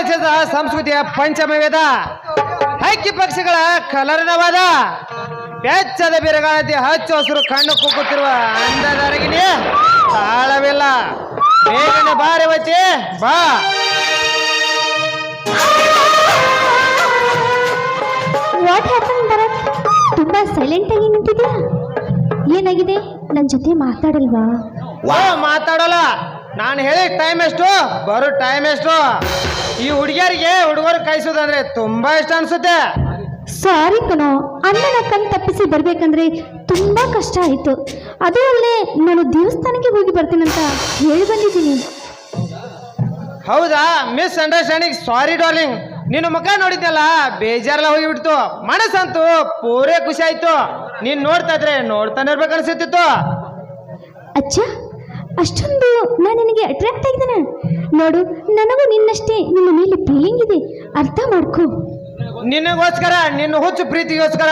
ದೇಶದ ಸಂಸ್ಕೃತಿಯ ಪಂಚಮವೇದ, ಹಕ್ಕಿ ಪಕ್ಷಿಗಳ ಕಲರನವಾದ, ಬೆಚ್ಚದ ಬಿರುಗಾಳಿ ಹಚ್ಚು ಹಸಿರು ಕಣ್ಣು ಕುಕ್ಕುತ್ತಿರುವ ಅಂದದರಗಿನಿ ತಾಳವಿಲ್ಲ. ಬೇಗನೆ ಬಾರಿ ವಚ್ಚಿ ಬಾ. What happen Bharat? ತುಂಬಾ ಸೈಲೆಂಟ್ ಆಗಿ ನಿಂತಿದ್ಯಾ, ಏನಾಗಿದೆ? ನನ್ನ ಜೊತೆ ಮಾತಾಡಲ್ವಾ? ಮಾತಾಡೋಲ್ಲ. ನಾನು ಹೇಳಿ ಟೈಮ್ ಎಷ್ಟು, ಬರೋ ಟೈಮ್ ಎಷ್ಟು. ಈ ಹುಡುಗಿಯರಿಗೆ ಹುಡುಗರು ಕಾಯಿಸೋದಂದ್ರೆ ತುಂಬಾ ಇಷ್ಟ ಅನ್ಸುತ್ತೆ. ಸಾರಿ ಕಣೋ, ಅಣ್ಣನ ಕಣ್ ತಪ್ಪಿಸಿ ಬರ್ಬೇಕಂದ್ರೆ ತುಂಬಾ ಕಷ್ಟ ಆಯ್ತು. ಅದು ಅಲ್ಲೇ ನಾನು ದೇವಸ್ಥಾನಕ್ಕೆ ಹೋಗಿ ಬರ್ತೀನಂತ ಹೇಳಿ ಬಂದಿದ್ದೀನಿ. ಹೌದಾ? ಮಿಸ್ ಅಂಡರ್ಸ್ಟ್ಯಾಂಡಿಂಗ್, ಸಾರಿ ಡಾರ್ಲಿಂಗ್. ನಿನ್ನ ಮುಖ ನೋಡಿದ್ನಲ್ಲ, ಬೇಜಾರೆಲ್ಲ ಹೋಗಿಬಿಡ್ತು. ಮನಸ್ಸಂತೂ ಪೂರೇ ಖುಷಿ ಆಯ್ತು. ನೀನ್ ನೋಡ್ತಾ ಇದ್ರೆ ನೋಡ್ತಾನೆ ಇರ್ಬೇಕು ಅನ್ಸುತ್ತಿತ್ತು. ಅಚ್ಚ, ಅಷ್ಟೊಂದು ನಾನು ನಿನಗೆ ಅಟ್ರಾಕ್ಟ್ ಆಗಿದ್ದೇನೆ ನೋಡು. ನನಗೂ ನಿನ್ನಷ್ಟೇ ನಿನ್ನ ಮೇಲೆ ಫೀಲಿಂಗ್ ಇದೆ, ಅರ್ಥ ಮಾಡ್ಕೋ. ನಿನಗೋಸ್ಕರ, ನಿನ್ನ ಹುಚ್ಚು ಪ್ರೀತಿಗೋಸ್ಕರ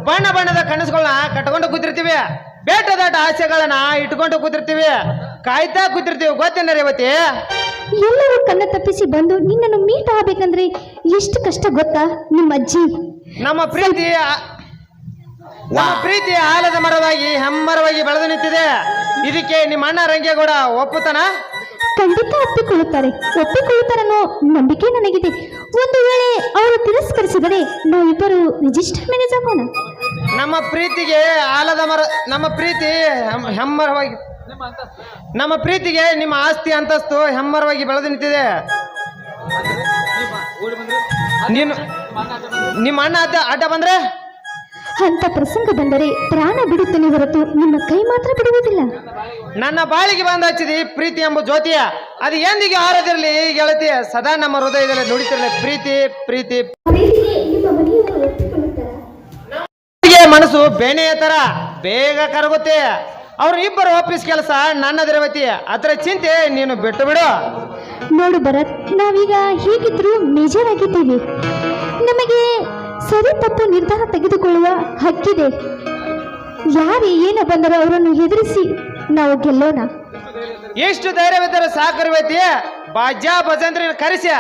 ಬಣ್ಣ ಬಣ್ಣದ ಕನಸುಗಳನ್ನ ಕಟ್ಕೊಂಡು ಕೂತಿರ್ತೀವಿ, ಬೇಟದಾಟ ಆಸೆಗಳನ್ನ ಇಟ್ಕೊಂಡು ಕೂತಿರ್ತೀವಿ, ಕಾಯ್ತಾ ಕೂತಿರ್ತೀವಿ. ಗೊತ್ತೇನ ರೇವತಿ? ಎಲ್ಲರೂ ಕಣ್ಣ ತಪ್ಪಿಸಿ ಬಂದು ನಿನ್ನನ್ನು ಮೀಟ್ ಆಗಬೇಕಂದ್ರೆ ಎಷ್ಟು ಕಷ್ಟ ಗೊತ್ತಾ? ನಿಮ್ಮ ಅಜ್ಜಿ ನಮ್ಮ ಪ್ರೀತಿ ಆಲದ ಮರವಾಗಿ ಹೆಮ್ಮರವಾಗಿ ಬೆಳೆದು ನಿಂತಿದೆ. ಇದಕ್ಕೆ ನಿಮ್ಮ ಅಣ್ಣ ರಂಗೇಗೌಡ ಒಪ್ಪುತ್ತಾನ? ಖಂಡಿತ ಒಪ್ಪಿಕೊಳ್ಳುತ್ತಾರೆ ಅನ್ನೋ ನಂಬಿಕೆ ನನಗಿದೆ. ಒಂದು ವೇಳೆ ಅವರು ತಿರಸ್ಕರಿಸಿದರೆ ನಾವಿಬ್ಬರು ರಿಜಿಸ್ಟರ್ ಮ್ಯಾರೇಜ್ ಆಗೋಣ. ನಮ್ಮ ಪ್ರೀತಿಗೆ ಆಲದ ಮರ, ನಮ್ಮ ಪ್ರೀತಿ ಹೆಮ್ಮರವಾಗಿ, ನಮ್ಮ ಪ್ರೀತಿಗೆ ನಿಮ್ಮ ಆಸ್ತಿ ಅಂತಸ್ತು ಹೆಮ್ಮರವಾಗಿ ಬೆಳೆದು ನಿಂತಿದೆ. ನೀನು ನಿಮ್ಮ ಅಣ್ಣ ಅಡ್ಡ ಬಂದ್ರೆ ಅಂತ ಪ್ರಸಂಗ ಬಂದರೆ ಪ್ರಾಣ ಬಿಡುತ್ತೇನೆ ಹೊರತು ನಿಮ್ಮ ಕೈ ಮಾತ್ರ ಬಿಡುವುದಿಲ್ಲ. ನನ್ನ ಬಾಳಿಗೆ ಬಂದು ಹಚ್ಚಿದಿ ಪ್ರೀತಿ ಎಂಬ ಜ್ಯೋತಿಯ, ಅದು ಎಂದಿಗೆ ಆರದಿರಲಿ ಗೆಳತಿ, ಸದಾ ನಮ್ಮ ಹೃದಯದಲ್ಲಿ ನುಡಿತಿರಲಿ ಪ್ರೀತಿ ಪ್ರೀತಿ. ಮನಸ್ಸು ಬೆಣ್ಣೆಯ ತರ ಬೇಗ ಕರಗುತ್ತೆ. ಅವ್ರು ಇಬ್ಬರು ಆಫೀಸ್ ಕೆಲಸ ನನ್ನ ರೇವತಿ, ಅದರ ಚಿಂತೆ ನೀನು ಬಿಟ್ಟು ಬಿಡು. ನೋಡು ಭರತ್, ನಾವೀಗ ಹೀಗಿದ್ರು ಮೇಜರ್ ಆಗಿದ್ದೀವಿ. ನಮಗೆ ಸರಿ ತಪ್ಪು ನಿರ್ಧಾರ ತೆಗೆದುಕೊಳ್ಳುವ ಹಕ್ಕಿದೆ. ಯಾರೇ ಏನ ಬಂದರೂ ಅವರನ್ನು ಎದುರಿಸಿ ನಾವು ಗೆಲ್ಲೋಣ. ಎಷ್ಟು ಧೈರ್ಯವಿದ್ದರೆ ಸಾಕು ರೇವತಿ. ಬಾಜಾ ಭಜಂತ್ರಿನ ಕರೆಸಿ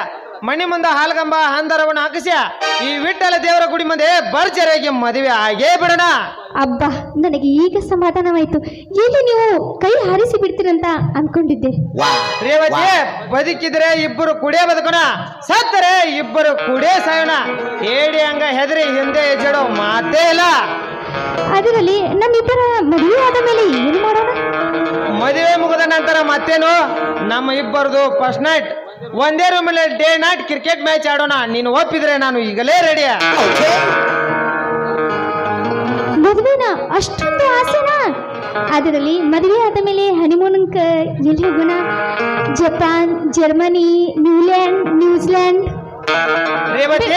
ಮಣಿ ಮುಂದೆ ಹಾಲ್ಗಂಬ ಹಂದರವನ್ನು ಹಾಕಿಸಿ ಈ ವಿಠ್ಠಲ ದೇವರ ಗುಡಿ ಮುಂದೆ ಭರ್ಜರಿಯಾಗಿ ಮದುವೆ ಆಗೇ ಬಿಡೋಣ. ಅಬ್ಬಾ, ನನಗೆ ಈಗ ಸಮಾಧಾನವಾಯ್ತು. ಇಲ್ಲಿ ನೀವು ಕೈ ಹಾರಿಸಿ ಬಿಡ್ತೀರಂತ ಅನ್ಕೊಂಡಿದ್ದೆ. ರೇವತಿ, ಬದುಕಿದ್ರೆ ಇಬ್ಬರು ಕುಡಿಯೇ ಬದುಕೋಣ, ಸತ್ತರೆ ಇಬ್ಬರು ಕುಡಿಯೇ ಸಾಯೋಣ. ಹೇಳಿ ಹಂಗ ಹೆದರಿ ಹಿಂದೆ ಹೆಜ್ಜೆಡೋ ಮಾತೇ ಇಲ್ಲ. ಅದರಲ್ಲಿ ನಮ್ಮಿಬ್ಬರ ಮದುವೆ ಆದ ಮೇಲೆ ಏನು ಮಾಡೋಣ? ಮದುವೆ ಮುಗಿದ ನಂತರ ಮತ್ತೇನು, ನಮ್ಮ ಇಬ್ಬರದು ಫಸ್ಟ್ ನೈಟ್ ಒಂದೇ ರೂಮಲ್ಲಿ ಡೇ ನೈಟ್ ಕ್ರಿಕೆಟ್ ಮ್ಯಾಚ್ ಆಡೋಣ. ನೀನು ಒಪ್ಪಿದ್ರೆ ನಾನು ಈಗಲೇ ರೆಡಿ. ಮದುವೆನ ಅಷ್ಟೊಂದು ಆಸೆನಾ? ಅದರಲ್ಲಿ ಮದುವೆ ಆದ ಮೇಲೆ ಹನಿಮೂನ್ಕ ಎಲ್ಲಿ ಹೋಗೋಣ? Japan, Germany, New Zealand. ರೇವತಿ,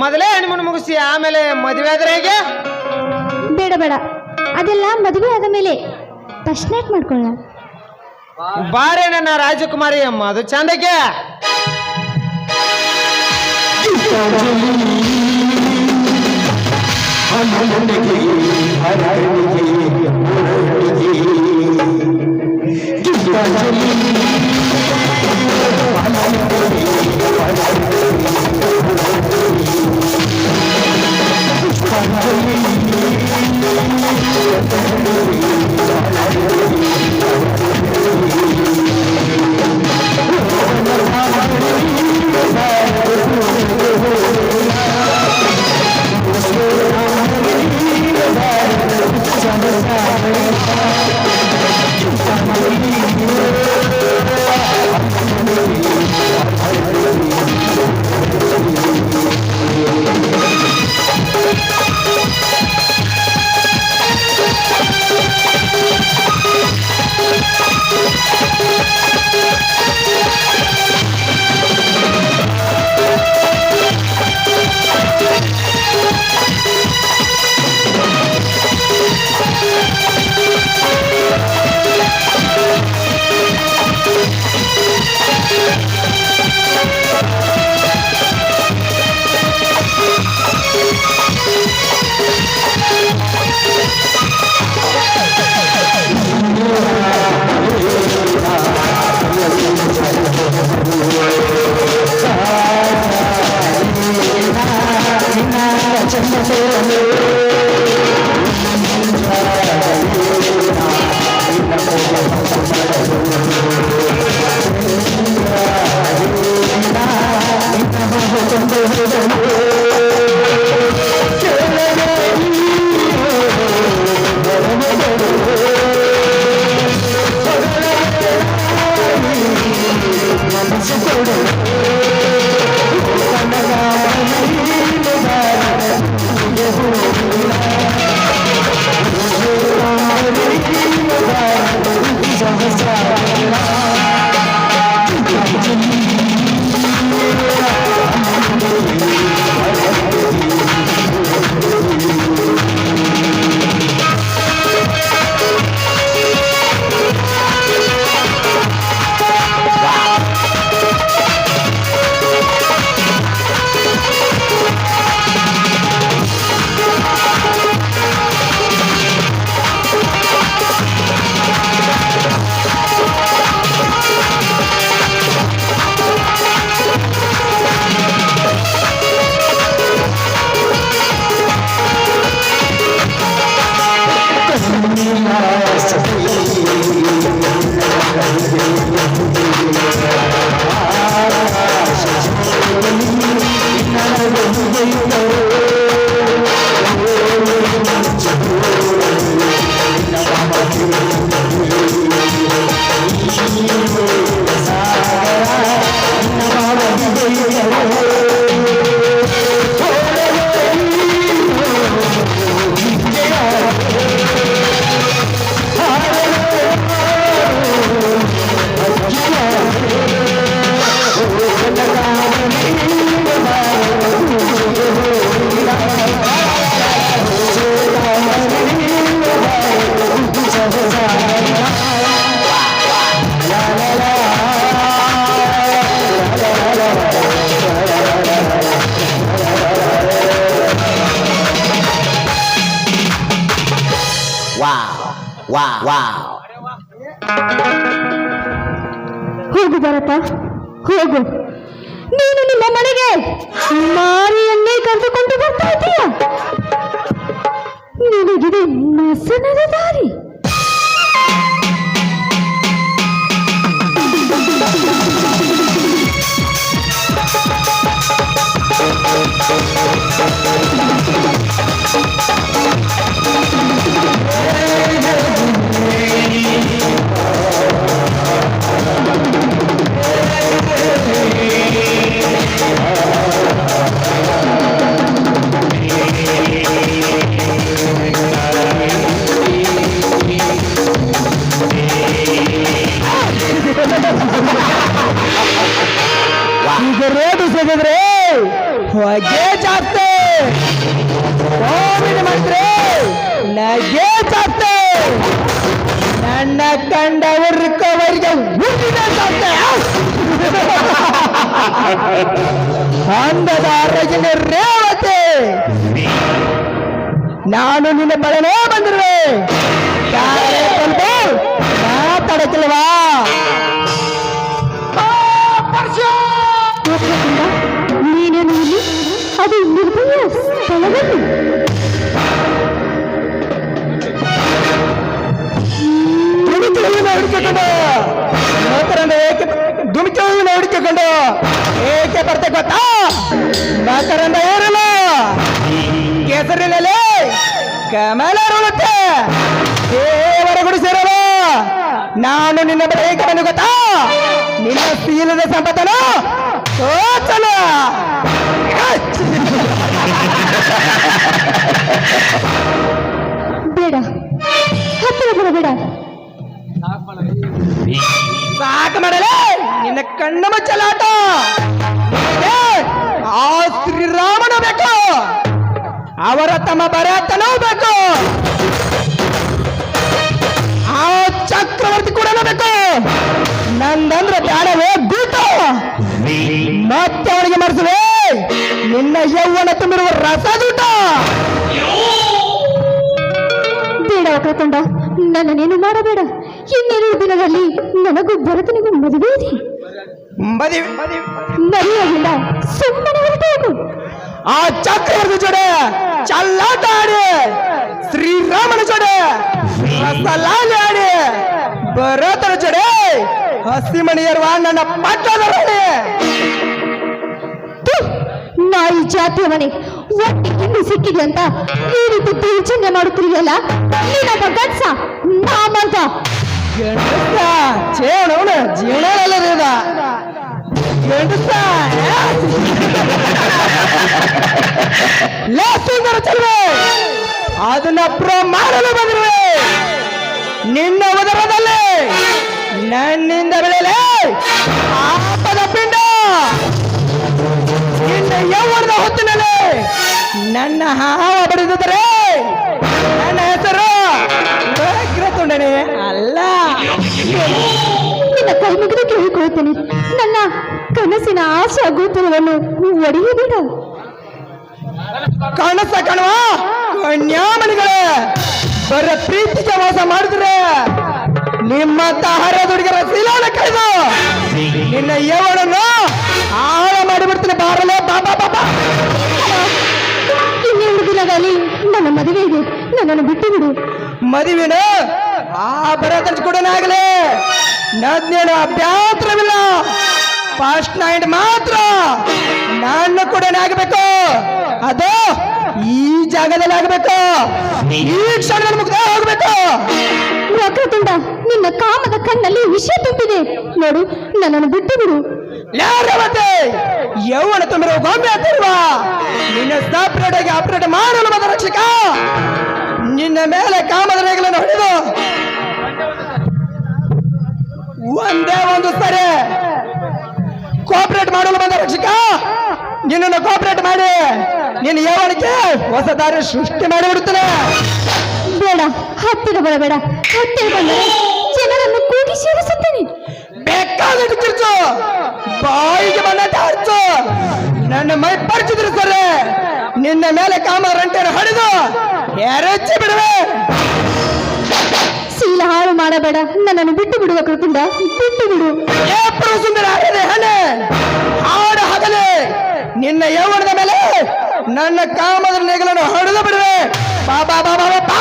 ಮೊದಲೇ ಹನಿಮೂನ್ ಮುಗಿಸಿ ಆಮೇಲೆ ಮದುವೆ ಆದ್ರೆ ಹೇಗೆ? ಬೇಡ ಬೇಡ, ಅದೆಲ್ಲ ಮದುವೆ ಆದ ಮೇಲೆ ಫಸ್ಟ್ ನೈಟ್ ಮಾಡ್ಕೊಳ್ಳೋಣ. ಬಾರೇ ನನ್ನ ರಾಜಕುಮಾರಿ ಅಮ್ಮ, ಅದು ಚಂದಕ್ಕೆ. ಬಾರಪ್ಪ, ಹೋಗು. ನೀನು ನಿಮ್ಮ ಮನೆಗೆ ಮಾರಿಯನ್ನೇ ಕರೆದುಕೊಂಡು ಬರ್ತಾ ಇದ್ದೀಯ. ನಿನಗಿದೆ ನಸನದ ದಾರಿ. ಈಗ ರೇಟು ಸಿಗಿದ್ರೆ ಹೊಗೆ ಜಾಸ್ತಿ, ಕೋವಿಡ್ ಮಾಡಿದ್ರೆ ನಗೆ ಜಾಸ್ತಿ, ನನ್ನ ಕಂಡ ಉರ್ಕವರಿಗೆ ಊಟಿನ ಜಾಸ್ತಿ. ಅಂದದ ಅರಗಿನ ರೇವತಿ, ನಾನು ನಿನ್ನ ಬಳನೇ ಬಂದಿರುವೆ. ಮಾತಾಡಕ್ಕಿಲ್ವಾ? ನೀನೇನು ಇಲ್ಲಿ? ಅದು ನಿರ್ಭಯ ಸ್ಥಳದಲ್ಲಿ. ದುಮಿಕೆಯನ್ನು ಹುಡುಕಿಕೊಂಡು ಏಕೆ ಬರ್ತೆ ಗೊತ್ತಾ? ಮಕರಂದ ಏರಲ್ಲ, ಕೆಸರಿನಲ್ಲಿ ಕಮಲ ಅರಳುತ್ತೆ, ದೇವರ ಗುಡಿ ಸೇರಲ್ಲ. ನಾನು ನಿನ್ನ ಬಳಿ ಏಕೆ ಬಂದು ಗೊತ್ತಾ? ನಿನ್ನ ಶೀಲದ ಸಂಪತ್ತನು ಸೋಚಲ. ಬೇಡ, ಹತ್ತಿರ ಬರಬೇಡ. ಸಾಕು ಮಾಡಲೇ ನಿನ್ನ ಕಣ್ಣು ಮುಚ್ಚಲಾಟ. ಆ ಶ್ರೀರಾಮನು ಬೇಕು, ಅವರ ತಮ್ಮ ಭರತನೂ ಬೇಕು, ಆ ಚಕ್ರವರ್ತಿ ಕೂಡ ಬೇಕು. ನಂದಂದ್ರೆ ಬ್ಯಾಡವೇ ಬಿಟ್ಟು ಮತ್ತೆ ಅವನಿಗೆ ಮರೆಸುವೆ ನಿನ್ನ ಯೌವನ ತುಂಬಿರುವ ರಸದೂಟ. ಬೇಡ ಕಳ್ಕೊಂಡ, ನನ್ನನ್ನೇನು ಮಾಡಬೇಡ. ಇನ್ನೆರಡು ದಿನದಲ್ಲಿ ನನಗೂ ಭರತನಿಗೂ ಮದುವೆ ಇದೆ. ಮರೆಯಾಗಿಲ್ಲ, ಸುಮ್ಮನೆ ಹೊರಟು ಹೋಗು. ಆ ಚಕ್ರವರ್ತಿ ಜೋಡೆ ಚಲ್ಲಾಟ ಆಡಿ, ಶ್ರೀರಾಮನ ಜೋಡೆ ರಸಲಾಲಿ ಆಡಿ, ಭರತನ ಜೋಡೆ ಹಸಿಮಣಿಯರುವ ನನ್ನ ಪಟ್ಟದ ರಾಣಿ. ನಾಯಿ ಜಾತಿಯ ಮನೆ ಒಟ್ಟಿ ಹಿಂದೆ ಸಿಕ್ಕಿದೆ ಅಂತ ಈ ರೀತಿ ದೌರ್ಜನ್ಯ ಮಾಡುತ್ತಿರಲಿಲ್ಲ. ನೀನೊಬ್ಬ ಗಟ್ಸ, ನಾ ಮರ್ದ. ಚೇಣವನ ಜೀವನ ಎಲ್ಲ ಸುಂದರ ಚಲುವೆ, ಅದನ್ನ ಮಾಡಲು ಬಂದಿರುವೆ. ನಿನ್ನ ಉದರದಲ್ಲಿ ನನ್ನಿಂದ ಬೆಳೆಯಲೇ ಆಪದ ಪಿಂಡ. ನಿನ್ನ ಯೌವನದ ಹೊತ್ತಿನಲ್ಲಿ ನನ್ನ ಹಾವ ಬಡಿದಿದ್ದರೆ ನನ್ನ ಹೆಸರು ತುಂಡನೆ ಅಲ್ಲ. ನಿನ್ನ ಕೈ ಮುಗಿದು ಕೇಳಿಕೊಳ್ತೇನೆ, ನನ್ನ ಕನಸಿನ ಆಶಾ ಗೋಪುರವನ್ನು ಒಡೆಯಬೇಡ. ಕನಸ ಕಣವ ಕನ್ಯಾಮಣಿಗಳೇ, ಬರ ಪ್ರೀತಿಗೆ ಮೋಸ ಮಾಡಿದ್ರೆ ನಿಮ್ಮಂತ ಹರಿಯದುಡಿಗರ ಶೀಲನ ಕಳೆದು ನಿನ್ನ ಯೌವನನ್ನು ಹಾಳು ಮಾಡಿಬಿಡ್ತೀನಿ. ಬಾರಲೇ ಬಾಬಾ ಬಾಬಾ. ಇನ್ನೆರಡು ದಿನದಲ್ಲಿ ನನ್ನ ಮದುವೆ ಇದೆ, ನನ್ನನ್ನು ಬಿಟ್ಟು ಬಿಡು. ಮದುವೆನ ಆ ಭರತನ ಕೂಡ ಆಗಲಿ, ನನ್ನೇನು ಅಭ್ಯಂತರವಿಲ್ಲ. ಫಸ್ಟ್ ನೈಟ್ ಮಾತ್ರ ನನ್ನ ಕೂಡ ಆಗಬೇಕು. ಅದು ಈ ಜಾಗದಲ್ಲಿ ಆಗಬೇಕು, ಈ ಕ್ಷಣದಲ್ಲಿ ಮುಗ್ದ ಹೋಗ್ಬೇಕು. ವಕ್ರತುಂಡ, ನಿನ್ನ ಕಾಮದ ಕಣ್ಣಲ್ಲಿ ವಿಷ ತುಂಬಿದೆ. ನೋಡು, ನನ್ನನ್ನು ಬಿಟ್ಟು ಬಿಡು. ಯಾರವತ್ತೆ ಯೌವನ ತುಂಬಿರೋ ಗೊಂಬೆ ಅಂತಿಲ್ವಾ? ನಿನ್ನ ಸಪ್ರೇಟ್ ಆಗಿ ಆಪರೇಟ್ ಮಾಡಲು ಬಂದ ರಕ್ಷಕ ನಿನ್ನ ಮೇಲೆ ಕಾಮದ ರೇಖೆಗಳನ್ನು ಹೊಡೆದು ಒಂದೇ ಒಂದು ಸರಿ ಕೋಪರೇಟ್ ಮಾಡಲು ಬಂದ ರಕ್ಷಕ ನಿನ್ನನ್ನು ಕೋಪರೇಟ್ ಮಾಡಿ ನಿನ್ನ ಯೌವನಕ್ಕೆ ಹೊಸ ದಾರಿ ಸೃಷ್ಟಿ ಮಾಡಿಬಿಡುತ್ತೇನೆ. ಬೇಡ, ಹತ್ತಿರ ಬರಬೇಡ. ಹತ್ತಿರ ಬಂದರೆ ಜನರನ್ನು ಕೂಗಿ ಸೇರಿಸುತ್ತೇನೆ. ಬೇಕಾದಷ್ಟು ಕಿರ್ಚು, ಬಾಯಿಗೆ ಬಂದಂತೆ ಹರ್ಚು, ನನ್ನ ಮೈ ಪರಿಚಿದ್ರು ಸರ್ ನಿನ್ನ ಮೇಲೆ ಕಾಮದ ರಂಟೆಯನ್ನು ಹೊಡೆದು ಎರಚಿ ಬಿಡುವೆ. ಶೀಲ ಹಾಳು ಮಾಡಬೇಡ, ನನ್ನನ್ನು ಬಿಟ್ಟು ಬಿಡುವ ಕೃತುಂಡ, ಬಿಟ್ಟು ಬಿಡು. ಏ ಸುಂದರ ಹಣೆ ಹಾಡು ಹಗಲೇ ನಿನ್ನ ಯೌವನದ ಮೇಲೆ ನನ್ನ ಕಾಮದ ನೇಗಲನ್ನು ಹೊಡೆದು ಬಿಡುವೆ. ಬಾ ಬಾ ಬಾ ಬಾ ಬಾ.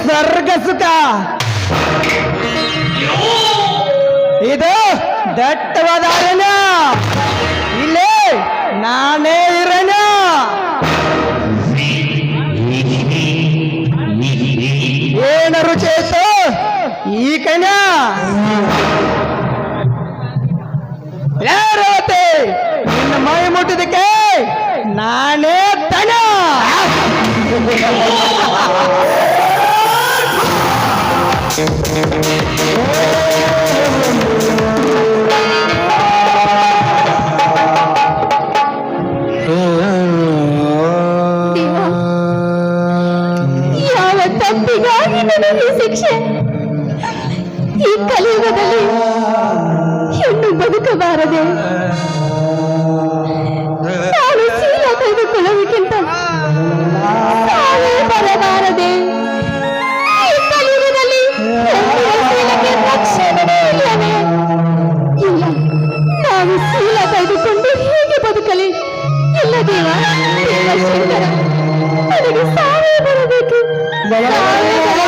ಸ್ವರ್ಗ ಸುಖ ಇದು ದಟ್ಟವಾದ ಅರಣ್ಯ, ಇಲ್ಲೇ ನಾನೇ ಇರಣ್ಯ. ಏನ ರುಚಿ ಇತ್ತು ಈ ಕನ್ಯ? ಯಾರತೆ ನಿನ್ನ ಮೈ ಮುಟ್ಟಿದಕ್ಕೆ ನಾನೇ ತನ. ಯಾವ ತಪ್ಪಿಗಾಗಿ ನನಗೆ ಶಿಕ್ಷೆ? ಈ ಕಲಿಯುಗದಲ್ಲಿ ಹೆಣ್ಣು ಬದುಕಬಾರದೆ? ನಾನು ಶೀಲ ತೆಗೆದುಕೊಳ್ಳುವುದಕ್ಕಿಂತ ಸಾವೇ ಬರಬಾರದೆ? ಈ ಕಲಿಯುಗದಲ್ಲಿ ಹೆಣ್ಣಿನ ಶೀಲಕ್ಕೆ ರಕ್ಷಣೆಯೇ ಇಲ್ಲವೇ? ಇಲ್ಲ, ನಾನು ಶೀಲ ತೆಗೆದುಕೊಂಡು ಹೇಗೆ ಬದುಕಲಿ? ಇಲ್ಲ ದೇವ, ದೇವ ಶಂಕರ, ನನಗೆ ಸಾವೇ ಬರಬೇಕು, ಸಾವೇ ಬರಬೇಕು.